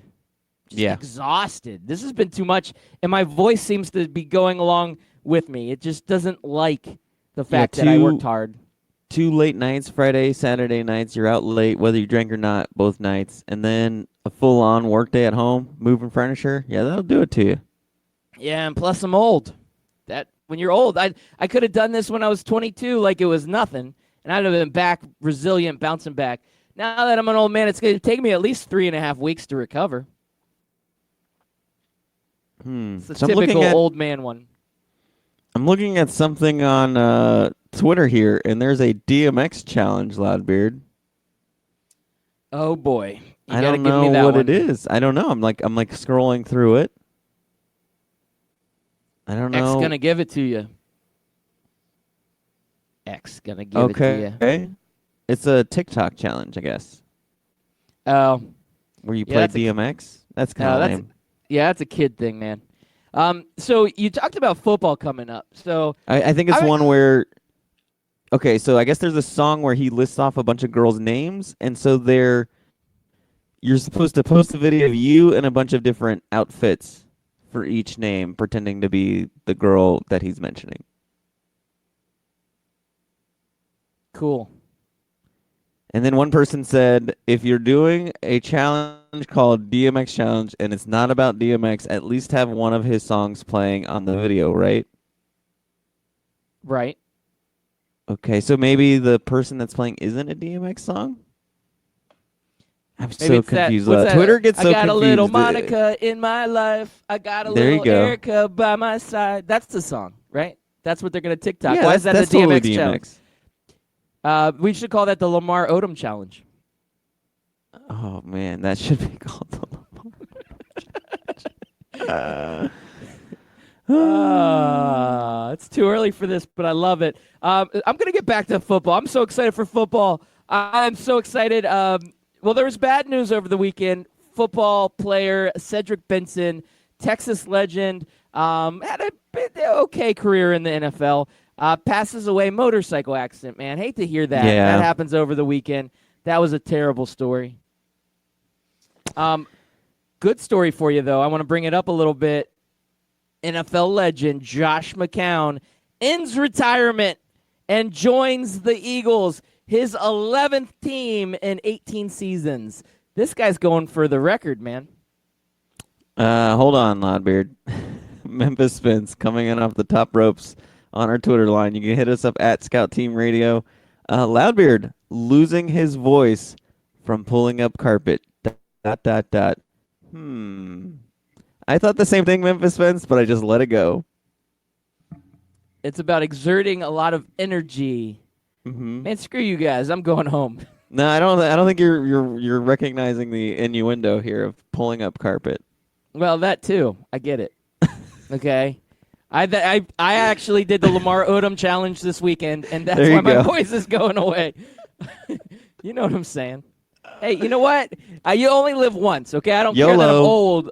Just exhausted. This has been too much, and my voice seems to be going along with me. It just doesn't like the fact that I worked hard. 2 late nights, Friday, Saturday nights. You're out late, whether you drank or not, both nights. And then a full-on workday at home, moving furniture. Yeah, that'll do it to you. Yeah, and plus I'm old. When you're old, I could have done this when I was 22 like it was nothing, and I'd have been back, resilient, bouncing back. Now that I'm an old man, it's going to take me at least 3.5 weeks to recover. It's a typical old man one. I'm looking at something on Twitter here, and there's a DMX challenge, Loudbeard. Oh boy, I don't know what it is. I don't know. I'm like scrolling through it. I don't know. X gonna give it to you. X gonna give it to you. Okay. It's a TikTok challenge, I guess. Oh. Where you play DMX? That's kind of lame. That's a kid thing, man. So you talked about football coming up. So I think it's one where... Okay, so I guess there's a song where he lists off a bunch of girls' names, and so you're supposed to post a video of you in a bunch of different outfits for each name, pretending to be the girl that he's mentioning. Cool. And then one person said, if you're doing a challenge called DMX Challenge and it's not about DMX, at least have one of his songs playing on the video, right? Right. Okay, so maybe the person that's playing isn't a DMX song? I'm Maybe so it's that- confused. what's that? Twitter gets so I got confused. a little Monica in my life. I got a There you little go. Erica by my side. That's the song, right? That's what they're going to TikTok. Yeah, Why is that that's the DMX totally challenge? We should call that the Lamar Odom challenge. Oh man, that should be called the It's too early for this, but I love it. I'm going to get back to football. I'm so excited for football. I'm so excited. Well, there was bad news over the weekend. Football player Cedric Benson, Texas legend, had a okay career in the NFL. Passes away, motorcycle accident, man. Hate to hear that. Yeah. That happens over the weekend. That was a terrible story. Good story for you, though. I want to bring it up a little bit. NFL legend Josh McCown ends retirement and joins the Eagles, his 11th team in 18 seasons. This guy's going for the record, man. Hold on, Loudbeard. Memphis Spence coming in off the top ropes on our Twitter line. You can hit us up at Scout Team Radio. Loudbeard losing his voice from pulling up carpet. ... I thought the same thing, Memphis Spence, but I just let it go. It's about exerting a lot of energy. Mm-hmm. Man, screw you guys. I'm going home. No, I don't think you're recognizing the innuendo here of pulling up carpet. Well, that too. I get it. Okay. I actually did the Lamar Odom challenge this weekend, and that's There you why my go. voice is going away. You know what I'm saying? Hey, you know what? You only live once, okay? I don't care that I'm YOLO. old.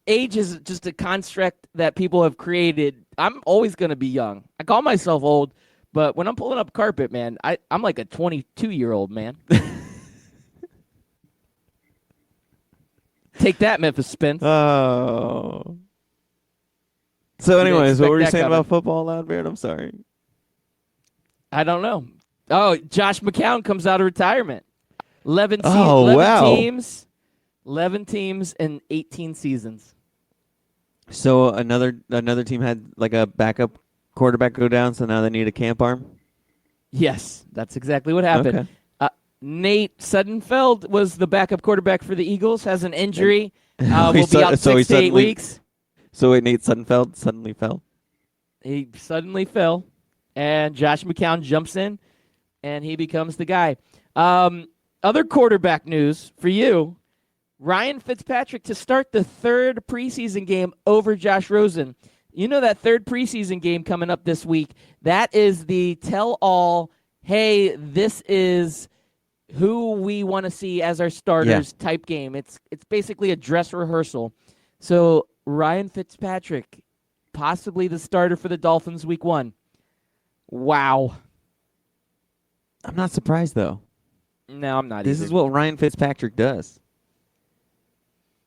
Age is just a construct that people have created. I'm always going to be young. I call myself old, but when I'm pulling up carpet, man, I'm like a 22-year-old, man. Take that, Memphis Spence. Oh. So, didn't anyways, what expect were you that saying coming. about football, Loudbeard? I'm sorry. I don't know. Oh, Josh McCown comes out of retirement. 11 wow. teams. 11 teams in 18 seasons. So another team had like a backup quarterback go down, so now they need a camp arm. Yes, that's exactly what happened. Okay. Nate Suddenfeld was the backup quarterback for the Eagles, has an injury. He Will be su- out so he 6 to 8 suddenly- weeks. So wait, Nate Suddenfeld suddenly fell. He suddenly fell, and Josh McCown jumps in, and he becomes the guy. Other quarterback news for you, Ryan Fitzpatrick to start the third preseason game over Josh Rosen. You know that third preseason game coming up this week, that is the tell-all, hey, this is who we want to see as our starters type game. It's basically a dress rehearsal. So Ryan Fitzpatrick, possibly the starter for the Dolphins week 1. Wow. I'm not surprised though. No, I'm not This either. is what Ryan Fitzpatrick does.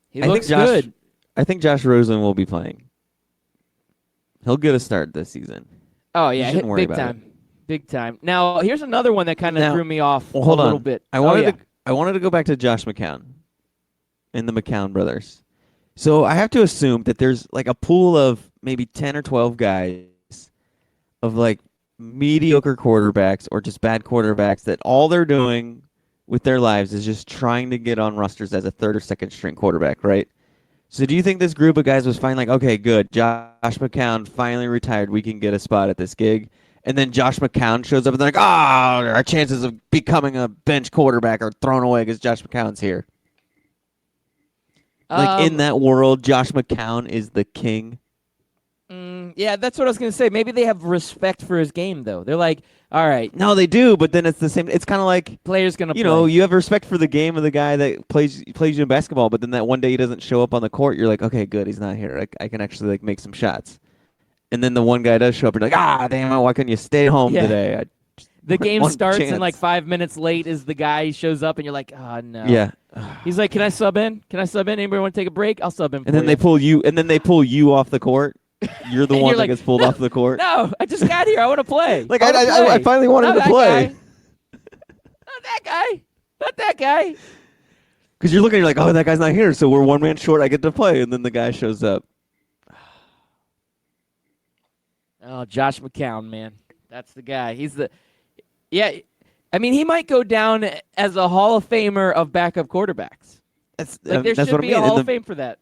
He I think looks Josh- good. I think Josh Rosen will be playing. He'll get a start this season. Oh, yeah, shouldn't worry big about time. Big time. Now, here's another one that kind of Now- threw me off Well, hold a on. little bit. I wanted to go back to Josh McCown and the McCown brothers. So I have to assume that there's like a pool of maybe 10 or 12 guys of like mediocre quarterbacks or just bad quarterbacks that all they're doing with their lives is just trying to get on rosters as a third or second string quarterback, right? So do you think this group of guys was finally like, okay, good, Josh McCown finally retired, we can get a spot at this gig? And then Josh McCown shows up and they're like, our chances of becoming a bench quarterback are thrown away because Josh McCown's here. Like in that world, Josh McCown is the king. Yeah, that's what I was going to say. Maybe they have respect for his game, though. They're like, all right, No, they do, but then it's the same. It's kind of like, player's going to play. you know, you have respect for the game of the guy that plays you in basketball, but then that one day he doesn't show up on the court, you're like, okay, good, he's not here. I can actually like make some shots. And then the one guy does show up, and you're like, damn it, why couldn't you stay home Yeah. today? The game one starts and chance. like 5 minutes late is the guy who shows up, and you're like, oh, no. Yeah. He's like, can I sub in? Can I sub in? Anybody want to take a break? I'll sub in And then they pull you off the court. You're the And one you're that like, gets pulled off the court. No, I just got here. I want to play. Like, wanna I play. finally wanted Not to that play. guy. Not that guy. Not that guy. Because you're looking, you're like, oh, that guy's not here, so we're one man short. I get to play, and then the guy shows up. Oh, Josh McCown, man. That's the guy. He's the I mean, he might go down as a Hall of Famer of backup quarterbacks. There That's should what I be mean. a Hall of Fame for that.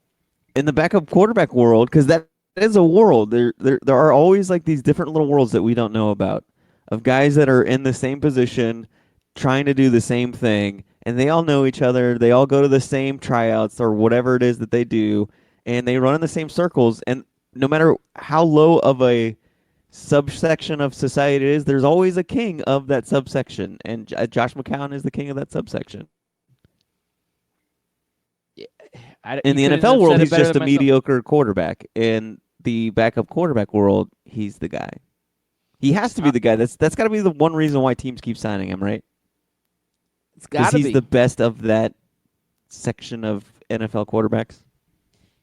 In the backup quarterback world, because that is a world. There are always like these different little worlds that we don't know about of guys that are in the same position, trying to do the same thing, and they all know each other. They all go to the same tryouts or whatever it is that they do, and they run in the same circles. And no matter how low of a subsection of society it is, there's always a king of that subsection, and Josh McCown is the king of that subsection. In the NFL world, he's just a mediocre quarterback. In the backup quarterback world, he's the guy. He has to be the guy. That's got to be the one reason why teams keep signing him, right? It's got to be. He's the best of that section of NFL quarterbacks.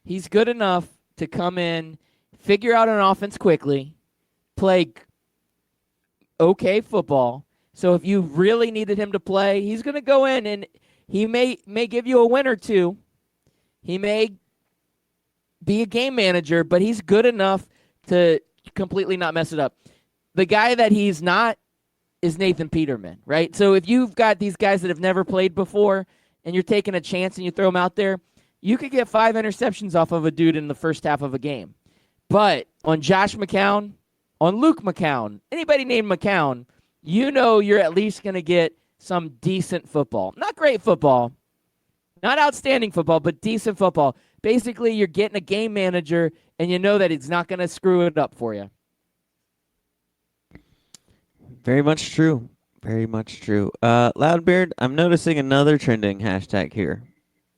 He's good enough to come in, figure out an offense quickly, play okay football. So if you really needed him to play, he's going to go in and he may give you a win or two. He may be a game manager, but he's good enough to completely not mess it up. The guy that he's not is Nathan Peterman, right? So if you've got these guys that have never played before and you're taking a chance and you throw them out there, you could get 5 interceptions off of a dude in the first half of a game. But on Josh McCown, on Luke McCown, anybody named McCown, you know you're at least going to get some decent football. Not great football, not outstanding football, but decent football. Basically, you're getting a game manager, and you know that it's not going to screw it up for you. Very much true. Very much true. Loudbeard, I'm noticing another trending hashtag here.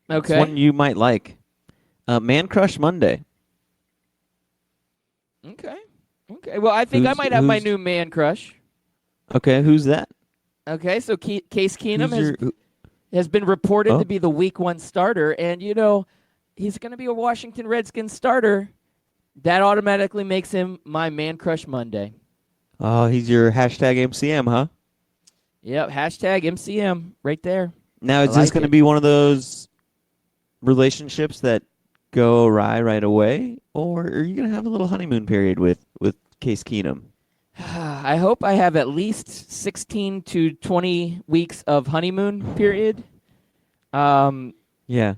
Okay. It's one you might like. Man Crush Monday. Okay. Well, I think I might have my new man crush. Okay, who's that? Okay, so Case Keenum has been reported to be the Week 1 starter, and he's going to be a Washington Redskins starter. That automatically makes him my man crush Monday. Oh, he's your hashtag MCM, huh? Yep, hashtag MCM right there. Now, is this going to be one of those relationships that go awry right away, or are you going to have a little honeymoon period with Case Keenum? I hope I have at least 16 to 20 weeks of honeymoon period. Yeah.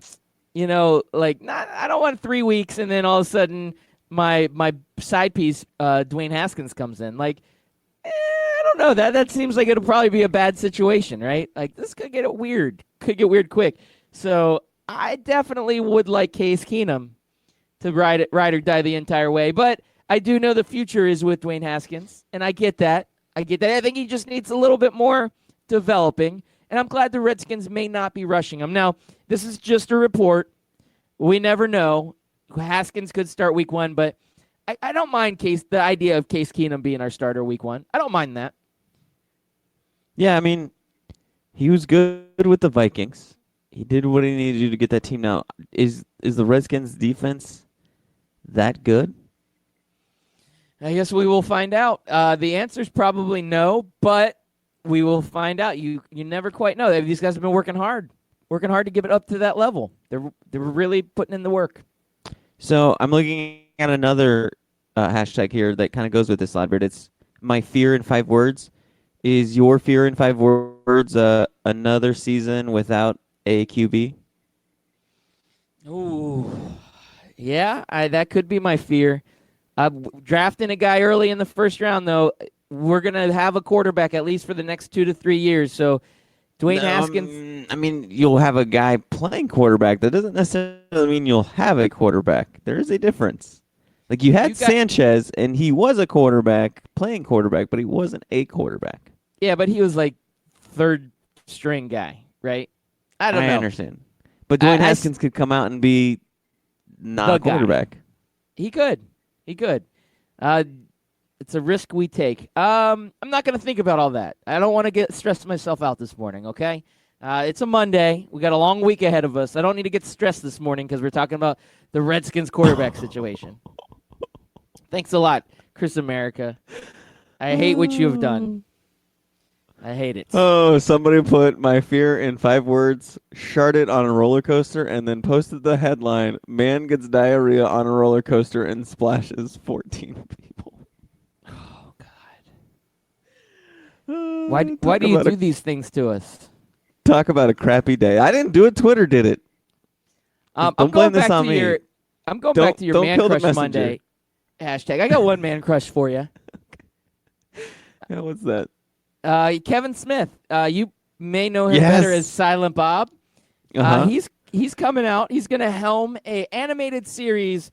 I don't want 3 weeks and then all of a sudden my side piece, Dwayne Haskins, comes in. I don't know. That seems like it'll probably be a bad situation, right? Like, this could get weird. Could get weird quick. So I definitely would like Case Keenum to ride or die the entire way. But I do know the future is with Dwayne Haskins, and I get that. I think he just needs a little bit more developing, and I'm glad the Redskins may not be rushing him. Now, this is just a report. We never know. Haskins could start Week 1, but I don't mind the idea of Case Keenum being our starter Week 1. I don't mind that. Yeah, I mean, he was good with the Vikings. He did what he needed to do to get that team. Now, is the Redskins defense that good? I guess we will find out. The answer is probably no, but we will find out. You never quite know. These guys have been working hard to give it up to that level. They're really putting in the work. So I'm looking at another hashtag here that kind of goes with this, Ladbert. It's my fear in 5 words. Is your fear in 5 words another season without a QB? Ooh, yeah, that could be my fear. Drafting a guy early in the first round, though, we're going to have a quarterback at least for the next 2 to 3 years. So Dwayne Haskins. I mean, you'll have a guy playing quarterback. That doesn't necessarily mean you'll have a quarterback. There is a difference. Like, you had Sanchez, and he was a quarterback, playing quarterback, but he wasn't a quarterback. Yeah, but he was like 3rd string guy, right? I don't know. I understand. But Dwayne Haskins could come out and be not a quarterback. He could. It's a risk we take. I'm not going to think about all that. I don't want to get stressed myself out this morning, okay? It's a Monday. We got a long week ahead of us. I don't need to get stressed this morning because we're talking about the Redskins quarterback situation. Thanks a lot, Chris America. I hate what you have done. I hate it. Oh, somebody put my fear in 5 words, sharted on a roller coaster, and then posted the headline, man gets diarrhea on a roller coaster and splashes 14 people. Oh, God. Why do Talk you about do these things to us? Talk about a crappy day. I didn't do it. Twitter did it. I'm Don't going blame this back on to me. your. I'm going Don't- back to your don't Man kill the Crush messenger. Monday hashtag. I got one man crush for you. Yeah, what's that? Kevin Smith. You may know him better Yes. as Silent Bob. Uh-huh. He's coming out. He's going to helm a animated series,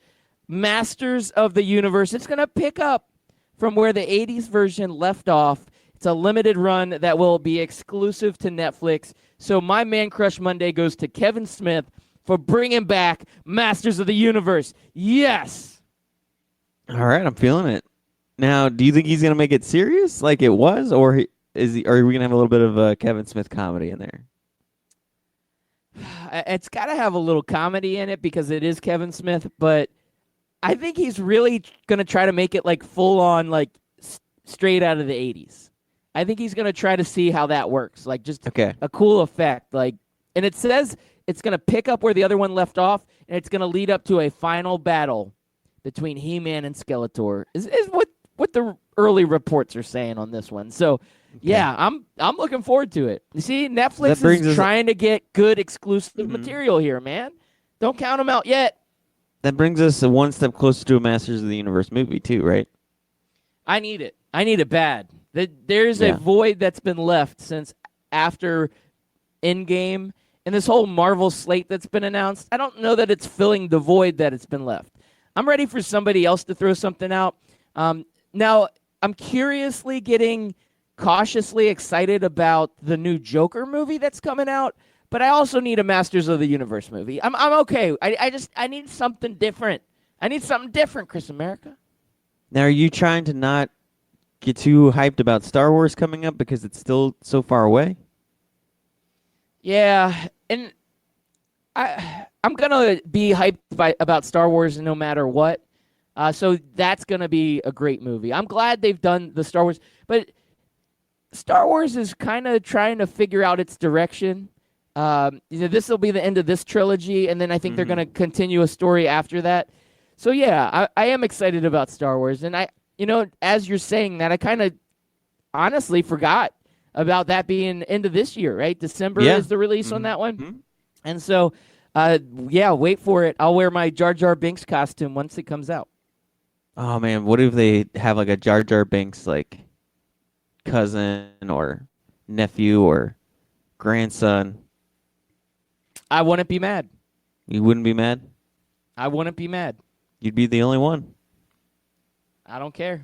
Masters of the Universe. It's going to pick up from where the 80s version left off. It's a limited run that will be exclusive to Netflix. So my Man Crush Monday goes to Kevin Smith for bringing back Masters of the Universe. Yes. All right, I'm feeling it. Now, do you think he's gonna make it serious like it was, or are we gonna have a little bit of Kevin Smith comedy in there? It's got to have a little comedy in it because it is Kevin Smith, but I think he's really going to try to make it like full on, like straight out of the 80s. I think he's going to try to see how that works, like just Okay. a cool effect. Like, and it says it's going to pick up where the other one left off, and it's going to lead up to a final battle between He-Man and Skeletor. Is what the early reports are saying on this one. So, yeah, I'm looking forward to it. You see, Netflix brings is us- trying to get good exclusive material here, man. Don't count them out yet. That brings us one step closer to a Masters of the Universe movie too, right? I need it. I need it bad. There's a Yeah. void that's been left since after Endgame and this whole Marvel slate that's been announced. I don't know that it's filling the void that it's been left. I'm ready for somebody else to throw something out. Now, I'm curiously getting cautiously excited about the new Joker movie that's coming out, but I also need a Masters of the Universe movie. I'm okay. I need something different. I need something different, Chris America. Now, are you trying to not get too hyped about Star Wars coming up because it's still so far away? Yeah, and I'm gonna be hyped about Star Wars no matter what. So that's gonna be a great movie. I'm glad they've done the Star Wars, but Star Wars is kind of trying to figure out its direction. This will be the end of this trilogy, and then I think they're gonna continue a story after that. So yeah, I am excited about Star Wars, and as you're saying that, I kind of honestly forgot about that being end of this year, right? December Yeah. is the release on that one. And so, wait for it. I'll wear my Jar Jar Binks costume once it comes out. Oh man, what if they have like a Jar Jar Binks like cousin or nephew or grandson? I wouldn't be mad. You wouldn't be mad? I wouldn't be mad. You'd be the only one. I don't care.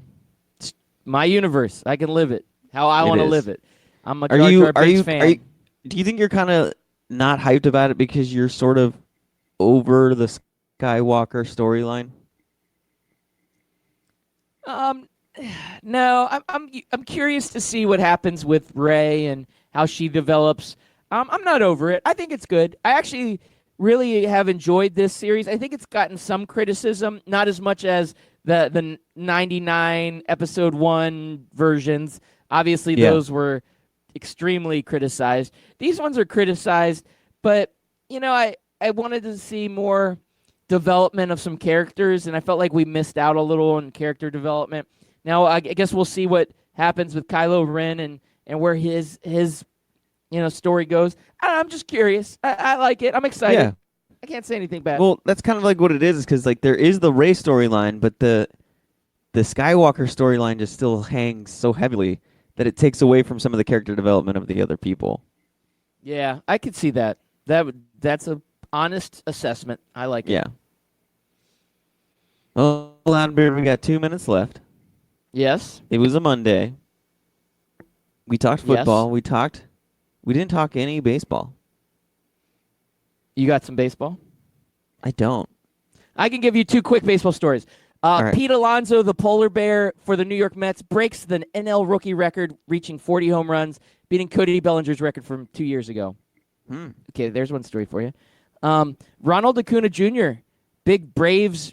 It's my universe. I can live it how I It want to is. live it. I'm a Are Jar you Jar Binks fan. do you think you're kind of not hyped about it because you're sort of over the Skywalker storyline? No, I'm curious to see what happens with Rey and how she develops. I'm not over it. I think it's good. I actually really have enjoyed this series. I think it's gotten some criticism, not as much as the 99 episode 1 versions. Obviously, Yeah. those were extremely criticized. These ones are criticized, but I wanted to see more development of some characters, and I felt like we missed out a little on character development. Now, I guess we'll see what happens with Kylo Ren and where his story goes. I'm just curious. I like it. I'm excited. Yeah. I can't say anything bad. Well, that's kind of like what it is because like there is the Rey storyline, but the Skywalker storyline just still hangs so heavily that it takes away from some of the character development of the other people. Yeah, I could see that. That's a honest assessment. I like it. Yeah. Well, Loudbeard, we got 2 minutes left. Yes. It was a Monday. We talked Yes. football. We didn't talk any baseball. You got some baseball? I don't. I can give you 2 quick baseball stories. right. Pete Alonso, the polar bear for the New York Mets, breaks the NL rookie record, reaching 40 home runs, beating Cody Bellinger's record from 2 years ago. Okay, there's one story for you. Ronald Acuna Jr., big Braves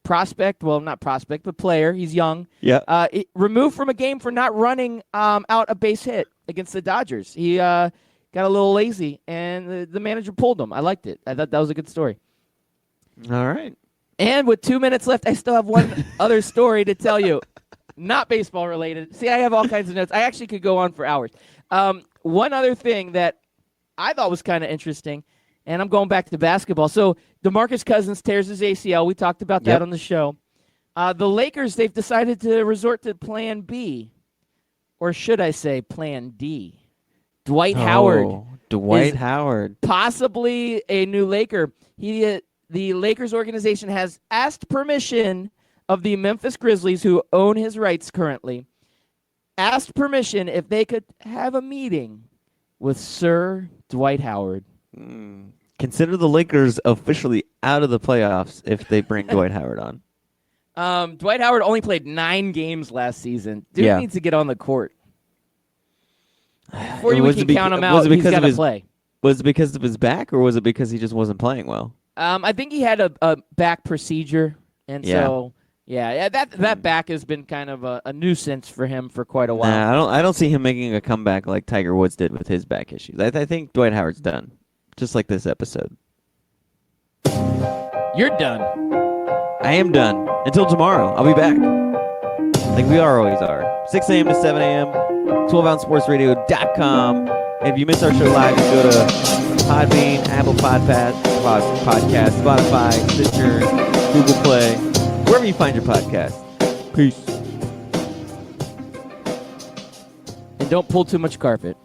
prospect. Well, not prospect, but player. He's young. Yeah. Removed from a game for not running out a base hit against the Dodgers. He got a little lazy, and the manager pulled him. I liked it. I thought that was a good story. All right. And with 2 minutes left, I still have one other story to tell you. not baseball related. See, I have all kinds of notes. I actually could go on for hours. One other thing that I thought was kind of interesting, and I'm going back to basketball. So DeMarcus Cousins tears his ACL. We talked about that Yep. on the show. The Lakers, they've decided to resort to Plan B, or should I say Plan D. Dwight Howard, Dwight is- Howard. possibly a new Laker. The Lakers organization has asked permission of the Memphis Grizzlies, who own his rights currently, asked permission if they could have a meeting with Sir Dwight Howard. Consider the Lakers officially out of the playoffs if they bring Dwight Howard on. Dwight Howard only played 9 games last season. Dude Yeah. needs to get on the court. Before we Was it can bec- count him was out, it he's because got of to his- play. Was it because of his back, or was it because he just wasn't playing well? I think he had a back procedure, and Yeah. so that back has been kind of a nuisance for him for quite a while. Nah, I don't see him making a comeback like Tiger Woods did with his back issues. I think Dwight Howard's done, just like this episode. You're done. I am done. Until tomorrow, I'll be back. Like we always are. 6 a.m. to 7 a.m. 12ouncesportsradio.com. And if you miss our show live, you go to Podbean, Apple Podcast, Spotify, Stitcher, Google Play, wherever you find your podcast. Peace. And don't pull too much carpet.